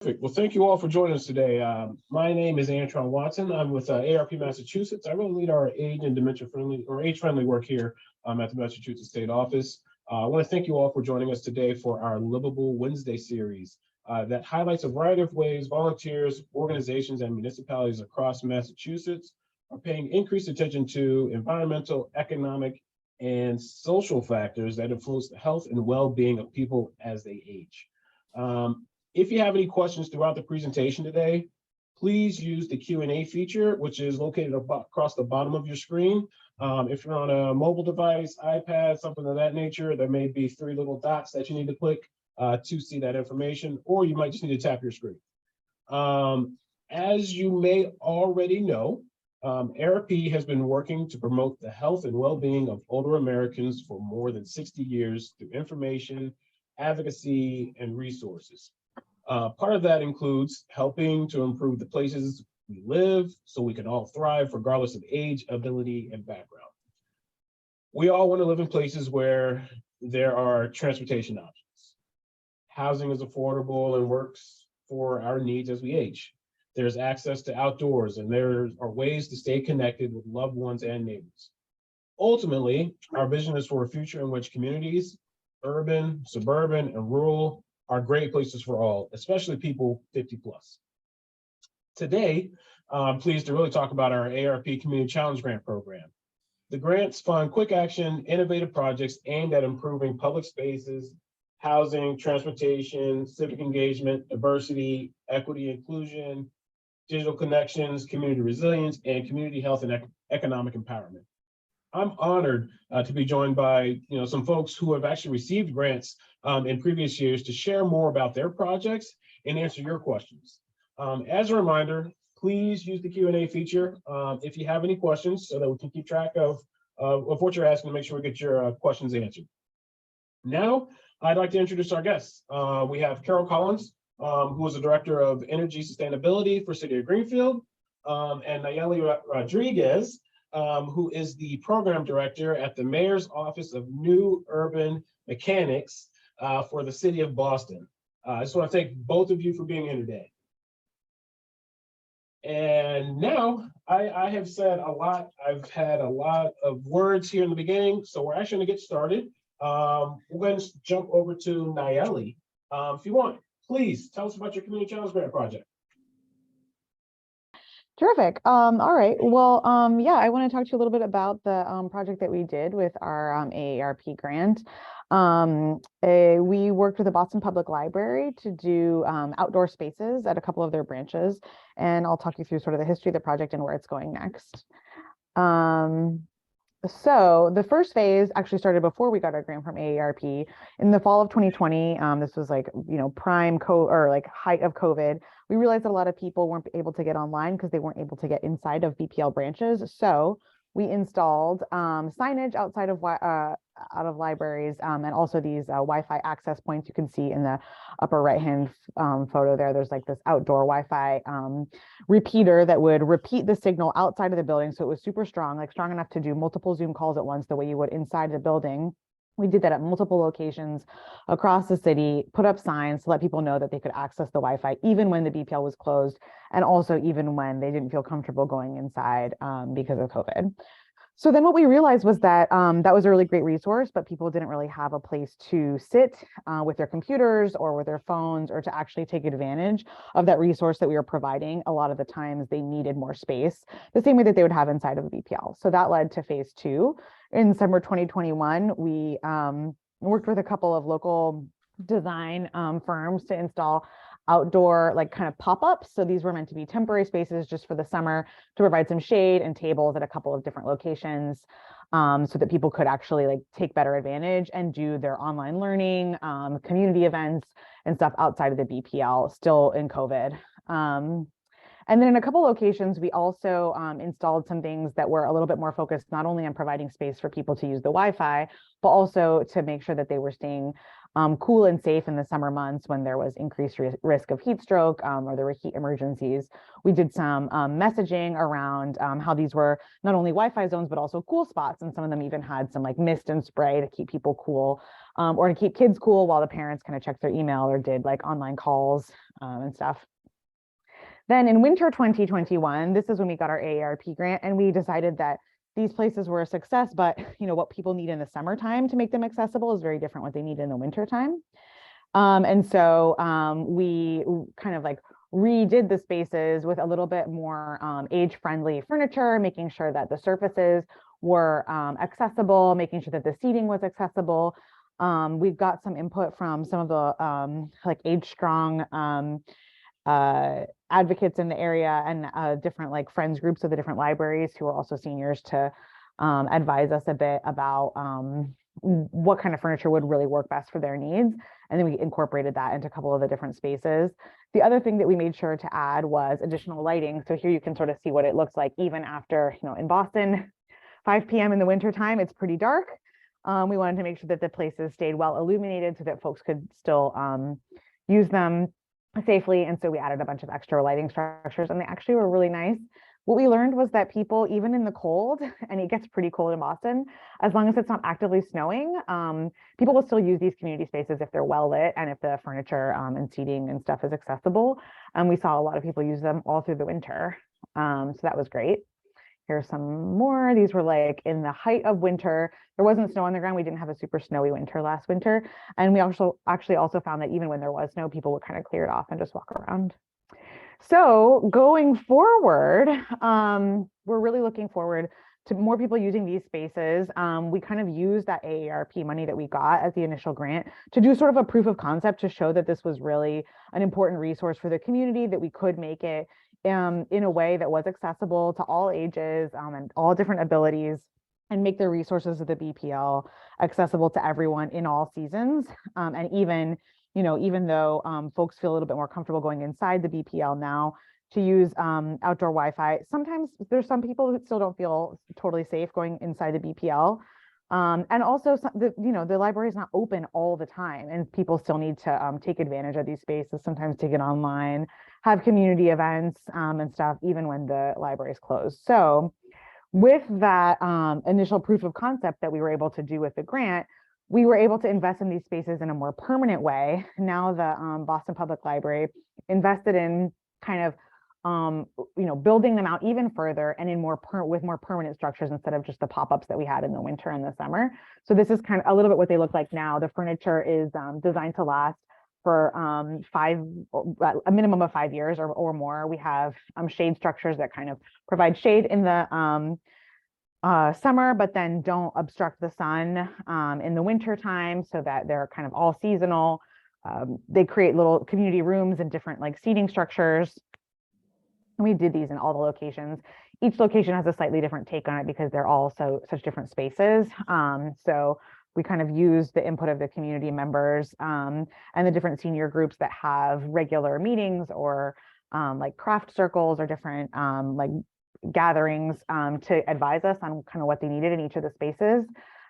Perfect. Well, thank you all for joining us today. My name is Antron Watson. I'm with AARP Massachusetts. I really lead our age and dementia friendly or age friendly work here at the Massachusetts State Office. I want to thank you all for joining us today for our Livable Wednesday series that highlights a variety of ways volunteers, organizations, and municipalities across Massachusetts are paying increased attention to environmental, economic, and social factors that influence the health and well-being of people as they age. If you have any questions throughout the presentation today, please use the Q&A feature, which is located across the bottom of your screen. If you're on a mobile device, iPad, something of that nature, there may be 3 little dots that you need to click to see that information, or you might just need to tap your screen. As you may already know, AARP has been working to promote the health and well-being of older Americans for more than 60 years through information, advocacy, and resources. Part of that includes helping to improve the places we live so we can all thrive regardless of age, ability, and background. We all want to live in places where there are transportation options. Housing is affordable and works for our needs as we age. There's access to outdoors, and there are ways to stay connected with loved ones and neighbors. Ultimately, our vision is for a future in which communities, urban, suburban, and rural, are great places for all, especially people 50 plus. Today, I'm pleased to really talk about our AARP Community Challenge Grant Program. The grants fund quick action, innovative projects aimed at improving public spaces, housing, transportation, civic engagement, diversity, equity, inclusion, digital connections, community resilience, and community health and economic empowerment. I'm honored to be joined by some folks who have actually received grants in previous years to share more about their projects and answer your questions. As a reminder, please use the Q&A feature if you have any questions so that we can keep track of what you're asking to make sure we get your questions answered. Now, I'd like to introduce our guests. We have Carol Collins, who is the Director of Energy Sustainability for City of Greenfield, and Nayeli Rodriguez, who is the Program Director at the Mayor's Office of New Urban Mechanics for the City of Boston. I just want to thank both of you for being here today. And now, I have said a lot. I've had a lot of words here in the beginning, so we're actually going to get started. We're going to jump over to Nayeli. If you want, please tell us about your Community Challenge Grant project. Terrific. All right. Well, yeah, I want to talk to you a little bit about the project that we did with our AARP grant. We worked with the Boston Public Library to do outdoor spaces at a couple of their branches, and I'll talk you through sort of the history of the project and where it's going next. So the first phase actually started before we got our grant from AARP in the fall of 2020. This was like, prime height of COVID. We realized that a lot of people weren't able to get online because they weren't able to get inside of BPL branches. So we installed signage outside of out of libraries and also these Wi-Fi access points. You can see in the upper right-hand photo there. There's like this outdoor Wi-Fi repeater that would repeat the signal outside of the building. So it was super strong, like strong enough to do multiple Zoom calls at once the way you would inside the building. We did that at multiple locations across the city, put up signs to let people know that they could access the Wi-Fi even when the BPL was closed, and also even when they didn't feel comfortable going inside because of COVID. So then what we realized was that that was a really great resource, but people didn't really have a place to sit with their computers or with their phones or to actually take advantage of that resource that we were providing. A lot of the times they needed more space, the same way that they would have inside of a BPL. So that led to phase 2. In summer 2021, we worked with a couple of local design firms to install outdoor kind of pop-ups. So these were meant to be temporary spaces just for the summer to provide some shade and tables at a couple of different locations so that people could actually take better advantage and do their online learning, community events and stuff outside of the BPL still in COVID. And then in a couple locations, we also installed some things that were a little bit more focused not only on providing space for people to use the Wi-Fi, but also to make sure that they were staying cool and safe in the summer months when there was increased risk of heat stroke or there were heat emergencies. We did some messaging around how these were not only Wi-Fi zones, but also cool spots. And some of them even had some like mist and spray to keep people cool or to keep kids cool while the parents kind of checked their email or did like online calls and stuff. Then in winter 2021, this is when we got our AARP grant, and we decided that these places were a success, but what people need in the summertime to make them accessible is very different what they need in the wintertime. And so we kind of like redid the spaces with a little bit more age-friendly furniture, making sure that the surfaces were accessible, making sure that the seating was accessible. We've got some input from some of the like age-strong advocates in the area and different like friends groups of the different libraries who are also seniors to advise us a bit about what kind of furniture would really work best for their needs. And then we incorporated that into a couple of the different spaces. The other thing that we made sure to add was additional lighting. So here you can sort of see what it looks like even after, in Boston, 5 p.m. in the wintertime, it's pretty dark. We wanted to make sure that the places stayed well illuminated so that folks could still use them safely. And so we added a bunch of extra lighting structures, and they actually were really nice. What we learned was that people, even in the cold, and it gets pretty cold in Boston, as long as it's not actively snowing, people will still use these community spaces if they're well lit and if the furniture and seating and stuff is accessible. And we saw a lot of people use them all through the winter. So that was great. Here's some more. These were like in the height of winter. There wasn't snow on the ground. We didn't have a super snowy winter last winter. And we actually also found that even when there was snow, people would kind of clear it off and just walk around. So going forward, we're really looking forward to more people using these spaces. We kind of used that AARP money that we got as the initial grant to do sort of a proof of concept to show that this was really an important resource for the community, that we could make it in a way that was accessible to all ages and all different abilities, and make the resources of the BPL accessible to everyone in all seasons. And even, even though folks feel a little bit more comfortable going inside the BPL now to use outdoor Wi-Fi, sometimes there's some people who still don't feel totally safe going inside the BPL. And also, the library is not open all the time, and people still need to take advantage of these spaces, sometimes take it online, have community events and stuff, even when the library is closed. So with that initial proof of concept that we were able to do with the grant, we were able to invest in these spaces in a more permanent way. Now the Boston Public Library invested in kind of building them out even further and in with more permanent structures instead of just the pop-ups that we had in the winter and the summer. So this is kind of a little bit what they look like now. The furniture is designed to last for a minimum of 5 years or more. We have shade structures that kind of provide shade in the summer, but then don't obstruct the sun in the winter time, so that they're kind of all seasonal. They create little community rooms and different like seating structures. And we did these in all the locations. Each location has a slightly different take on it because they're all such different spaces. So we kind of use the input of the community members and the different senior groups that have regular meetings or like craft circles or different like gatherings to advise us on kind of what they needed in each of the spaces.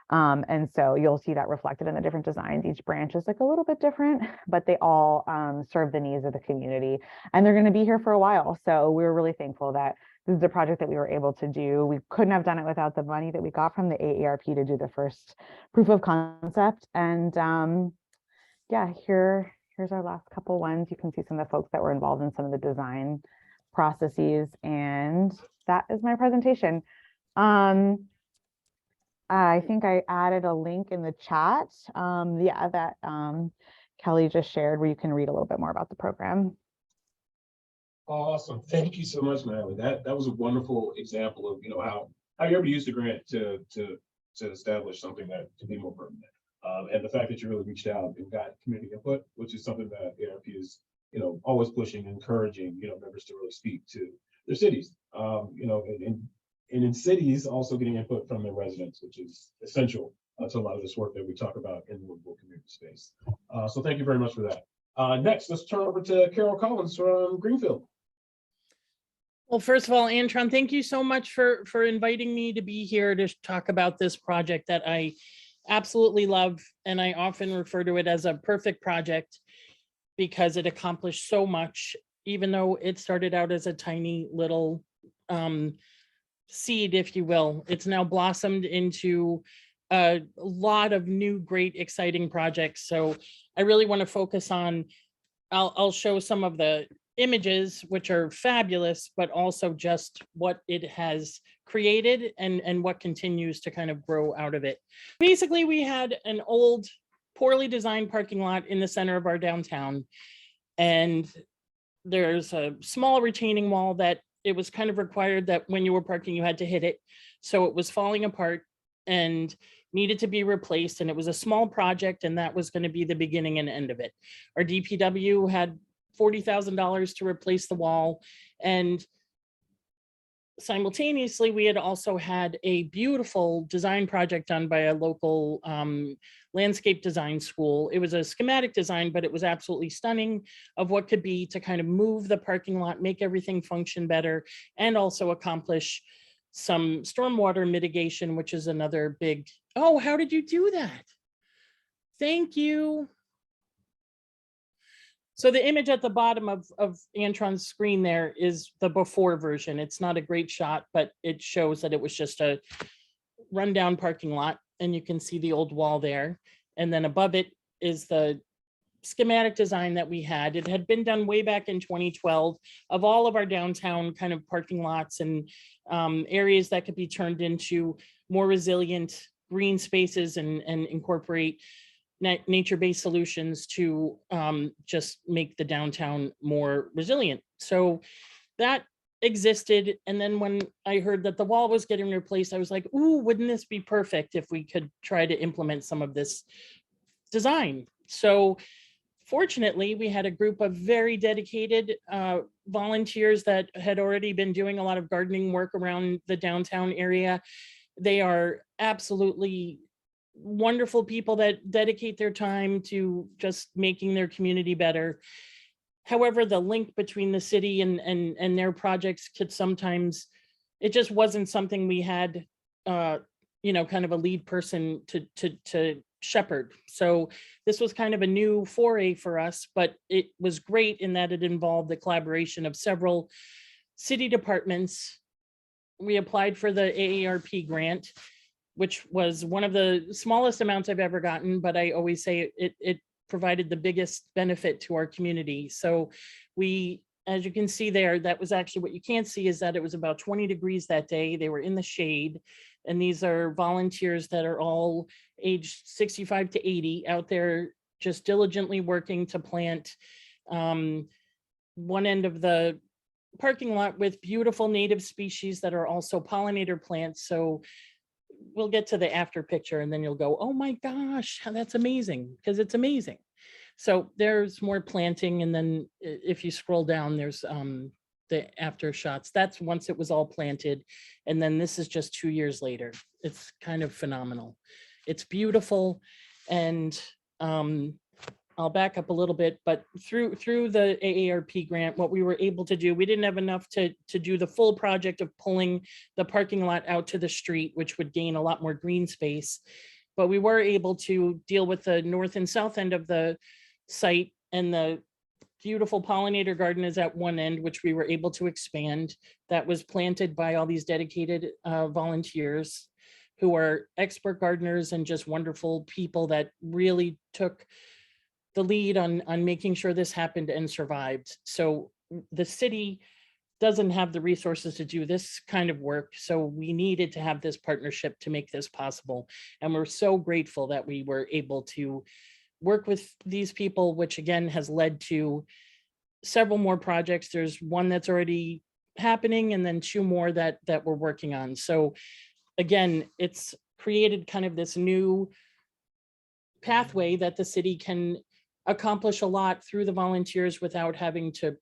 And so you'll see that reflected in the different designs. Each branch is like a little bit different, but they all serve the needs of the community, and they're going to be here for a while. So we're really thankful that this is a project that we were able to do. We couldn't have done it without the money that we got from the AARP to do the first proof of concept. And yeah, here's our last couple ones. You can see some of the folks that were involved in some of the design processes, and that is my presentation. I think I added a link in the chat, that Kelly just shared, where you can read a little bit more about the program. Awesome. Thank you so much, Natalie. That was a wonderful example of how you ever use the grant to establish something that to be more permanent. And the fact that you really reached out and got community input, which is something that AARP is always pushing, encouraging members to really speak to their cities. And in cities, also getting input from their residents, which is essential to a lot of this work that we talk about in the livable community space. So thank you very much for that. Next, let's turn over to Carol Collins from Greenfield. Well, first of all, Antron, thank you so much for inviting me to be here to talk about this project that I absolutely love. And I often refer to it as a perfect project because it accomplished so much, even though it started out as a tiny little seed, if you will. It's now blossomed into a lot of new, great, exciting projects. So I really want to focus on, I'll show some of the images, which are fabulous, but also just what it has created and what continues to kind of grow out of it. Basically, we had an old, poorly designed parking lot in the center of our downtown. And there's a small retaining wall that it was kind of required that when you were parking, you had to hit it. So it was falling apart and needed to be replaced. And it was a small project, and that was going to be the beginning and end of it. Our DPW had $40,000 to replace the wall. And simultaneously, we had also had a beautiful design project done by a local landscape design school. It was a schematic design, but it was absolutely stunning of what could be to kind of move the parking lot, make everything function better, and also accomplish some stormwater mitigation, which is another big, oh, how did you do that? Thank you. So the image at the bottom of Antron's screen there is the before version. It's not a great shot, but it shows that it was just a rundown parking lot, and you can see the old wall there. And then above it is the schematic design that we had. It had been done way back in 2012 of all of our downtown kind of parking lots and areas that could be turned into more resilient green spaces and incorporate nature-based solutions to just make the downtown more resilient. So that existed. And then when I heard that the wall was getting replaced, I was like, ooh, wouldn't this be perfect if we could try to implement some of this design? So fortunately, we had a group of very dedicated volunteers that had already been doing a lot of gardening work around the downtown area. They are absolutely wonderful people that dedicate their time to just making their community better. However, the link between the city and their projects could sometimes, it just wasn't something we had, kind of a lead person to shepherd. So this was kind of a new foray for us, but it was great in that it involved the collaboration of several city departments. We applied for the AARP grant, which was one of the smallest amounts I've ever gotten, but I always say it provided the biggest benefit to our community. So we, as you can see there, that was actually what you can't see is that it was about 20 degrees that day. They were in the shade. And these are volunteers that are all aged 65 to 80 out there just diligently working to plant one end of the parking lot with beautiful native species that are also pollinator plants. So we'll get to the after picture and then you'll go, oh my gosh, that's amazing, because it's amazing. So there's more planting. And then if you scroll down, there's the after shots. That's once it was all planted. And then this is just 2 years later. It's kind of phenomenal. It's beautiful. And I'll back up a little bit, but through the AARP grant, what we were able to do, we didn't have enough to do the full project of pulling the parking lot out to the street, which would gain a lot more green space. But we were able to deal with the north and south end of the site, and the beautiful pollinator garden is at one end, which we were able to expand. That was planted by all these dedicated volunteers who are expert gardeners and just wonderful people that really took the lead on making sure this happened and survived. So the city doesn't have the resources to do this kind of work. So we needed to have this partnership to make this possible. And we're so grateful that we were able to work with these people, which again has led to several more projects. There's one that's already happening and then 2 more that we're working on. So again, it's created kind of this new pathway that the city can accomplish a lot through the volunteers without having to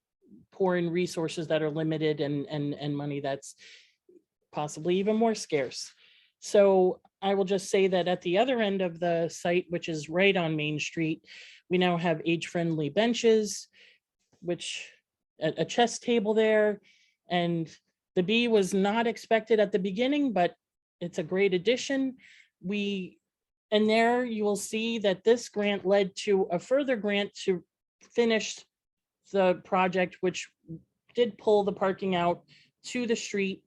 pour in resources that are limited and money that's possibly even more scarce. So I will just say that at the other end of the site, which is right on Main Street, we now have age-friendly benches, which a chess table there, And the B was not expected at the beginning, but it's a great addition. And there you will see that this grant led to a further grant to finish the project, which did pull the parking out to the street,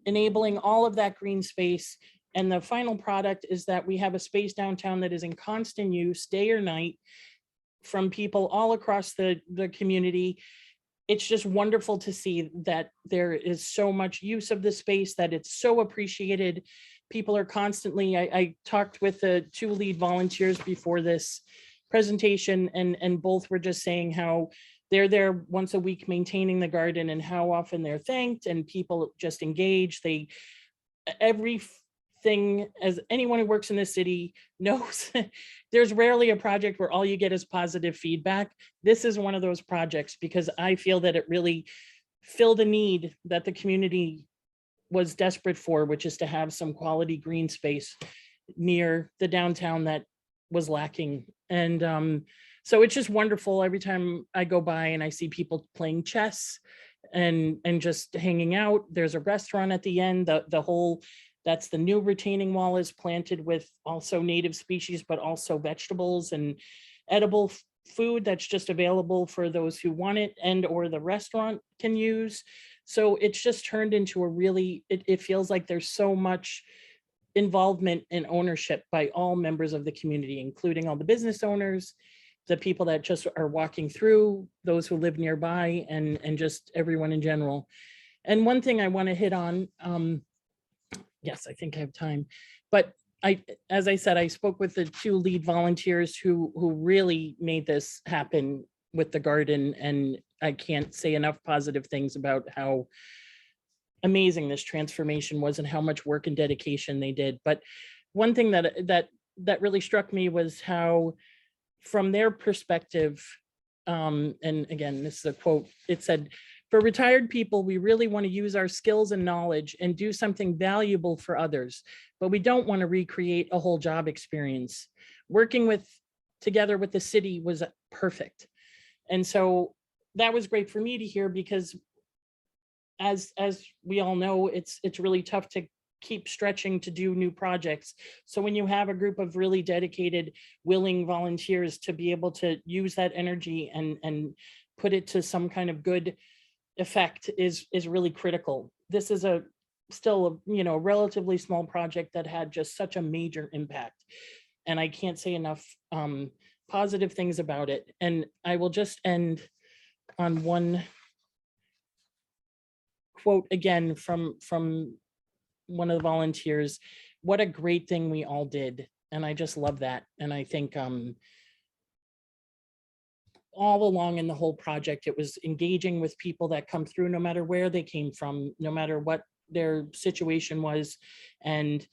enabling all of that green space. And the final product is that we have a space downtown that is in constant use day or night from people all across the community. It's just wonderful to see that there is so much use of the space, that it's so appreciated. People are constantly, I talked with the 2 lead volunteers before this presentation, and both were just saying how they're there once a week maintaining the garden and how often they're thanked, and people just engage. Everything, as anyone who works in this city knows, there's rarely a project where all you get is positive feedback. This is one of those projects because I feel that it really filled a need that the community was desperate for, which is to have some quality green space near the downtown that was lacking. And so it's just wonderful every time I go by and I see people playing chess and just hanging out. There's a restaurant at the end. That's the new retaining wall is planted with also native species, but also vegetables and edible food that's just available for those who want it and or the restaurant can use. So it's just turned into a really, it feels like there's so much involvement and ownership by all members of the community, including all the business owners, the people that just are walking through, those who live nearby, and just everyone in general. And one thing I want to hit on, yes, I think I have time, but as I said, I spoke with the 2 lead volunteers who really made this happen with the garden, and I can't say enough positive things about how amazing this transformation was and how much work and dedication they did. But one thing that really struck me was how, from their perspective, and again, this is a quote, it said, "For retired people, we really want to use our skills and knowledge and do something valuable for others, but we don't want to recreate a whole job experience. Working together with the city was perfect." And so that was great for me to hear, because as we all know, it's really tough to keep stretching to do new projects. So when you have a group of really dedicated, willing volunteers to be able to use that energy and put it to some kind of good effect is really critical. This is still a relatively small project that had just such a major impact, and I can't say enough positive things about it. And I will just end on one quote again from one of the volunteers. What a great thing we all did. And I just love that. And I think all along in the whole project, it was engaging with people that come through, no matter where they came from, no matter what their situation was. And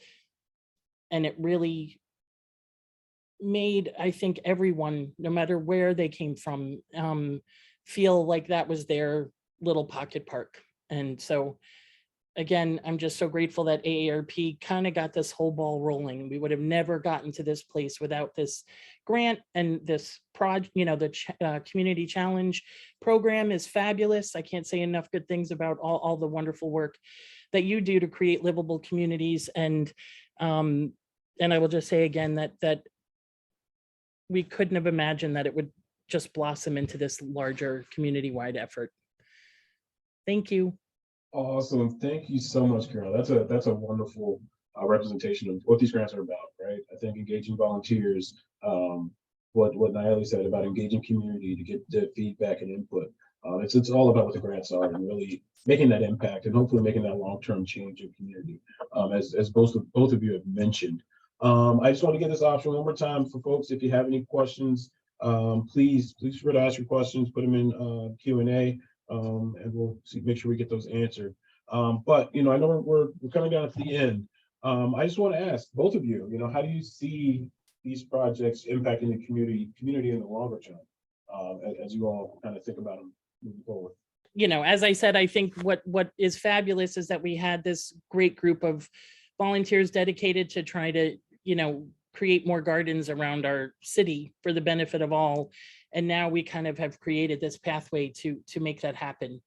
it really made, I think, everyone, no matter where they came from, feel like that was their little pocket park. And so again, I'm just so grateful that AARP kind of got this whole ball rolling. We would have never gotten to this place without this grant and this project. The community challenge program is fabulous. I can't say enough good things about all the wonderful work that you do to create livable communities. And I will just say again that we couldn't have imagined that it would just blossom into this larger community-wide effort. Thank you. Awesome. Thank you so much, Carol. That's a wonderful representation of what these grants are about, right? I think engaging volunteers, what Nayeli said about engaging community to get the feedback and input. It's all about what the grants are and really making that impact and hopefully making that long-term change in community, as both of you have mentioned. I just want to give this option one more time for folks. If you have any questions, please feel free to ask your questions, put them in Q&A. And we'll make sure we get those answered. But I know we're coming down to the end. I just want to ask both of you, how do you see these projects impacting the community in the longer term, as you all kind of think about them moving forward? As I said, I think what is fabulous is that we had this great group of volunteers dedicated to try to, create more gardens around our city for the benefit of all. And now we kind of have created this pathway to make that happen.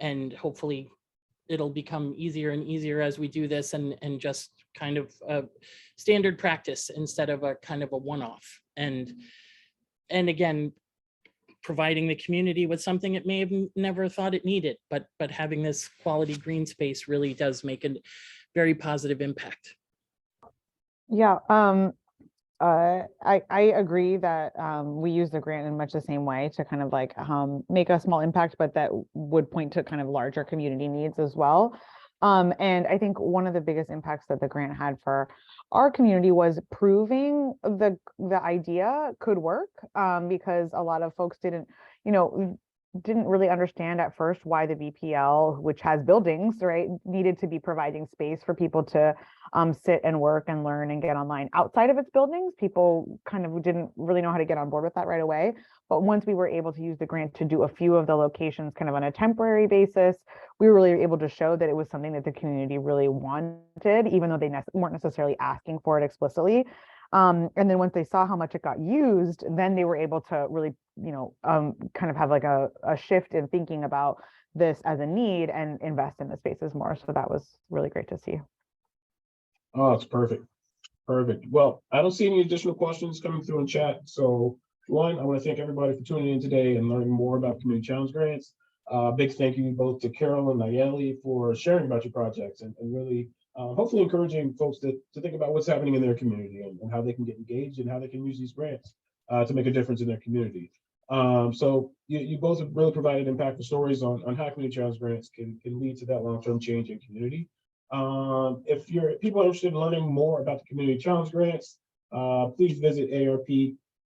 And hopefully it'll become easier and easier as we do this, and just kind of a standard practice instead of a kind of a one-off. And again, providing the community with something it may have never thought it needed, but having this quality green space really does make a very positive impact. Yeah, I agree that we use the grant in much the same way to kind of like make a small impact, but that would point to kind of larger community needs as well. And I think one of the biggest impacts that the grant had for our community was proving the idea could work, because a lot of folks didn't really understand at first why the VPL, which has buildings, right, needed to be providing space for people to sit and work and learn and get online outside of its buildings. People kind of didn't really know how to get on board with that right away. But once we were able to use the grant to do a few of the locations kind of on a temporary basis, we were really able to show that it was something that the community really wanted, even though they weren't necessarily asking for it explicitly. And then once they saw how much it got used, then they were able to really, kind of have like a shift in thinking about this as a need and invest in the spaces more. So that was really great to see. Oh, it's perfect. Perfect. Well, I don't see any additional questions coming through in chat. So one, I want to thank everybody for tuning in today and learning more about community challenge grants. Big thank you both to Carol and Nayeli for sharing about your projects and really hopefully encouraging folks to think about what's happening in their community and how they can get engaged and how they can use these grants to make a difference in their community. So you both have really provided impactful stories on how community challenge grants can lead to that long-term change in community. If people are interested in learning more about the community challenge grants, please visit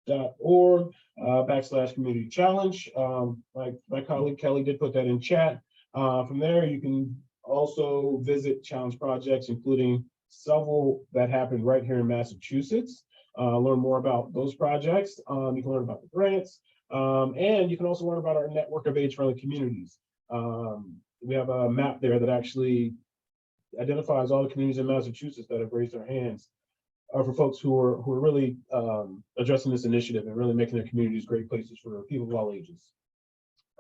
AARP.org/community challenge. My colleague Kelly did put that in chat. From there, you can also visit challenge projects, including several that happen right here in Massachusetts. Learn more about those projects. You can learn about the grants, and you can also learn about our network of age-friendly communities. We have a map there that actually identifies all the communities in Massachusetts that have raised their hands for folks who are really addressing this initiative and really making their communities great places for people of all ages.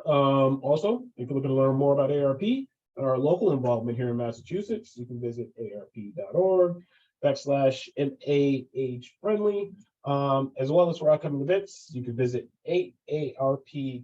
Also, if you're looking to learn more about AARP, our local involvement here in Massachusetts, you can visit AARP.org/MAH-friendly, as well as for upcoming events. You can visit AARP.org/MA.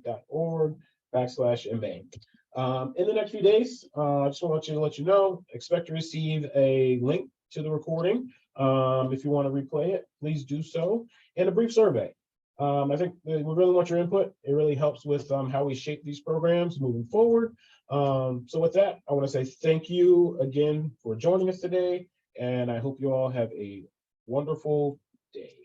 In the next few days, I just want to let you know, expect to receive a link to the recording. If you want to replay it, please do so, and a brief survey. I think we really want your input. It really helps with how we shape these programs moving forward. So with that, I want to say thank you again for joining us today, and I hope you all have a wonderful day.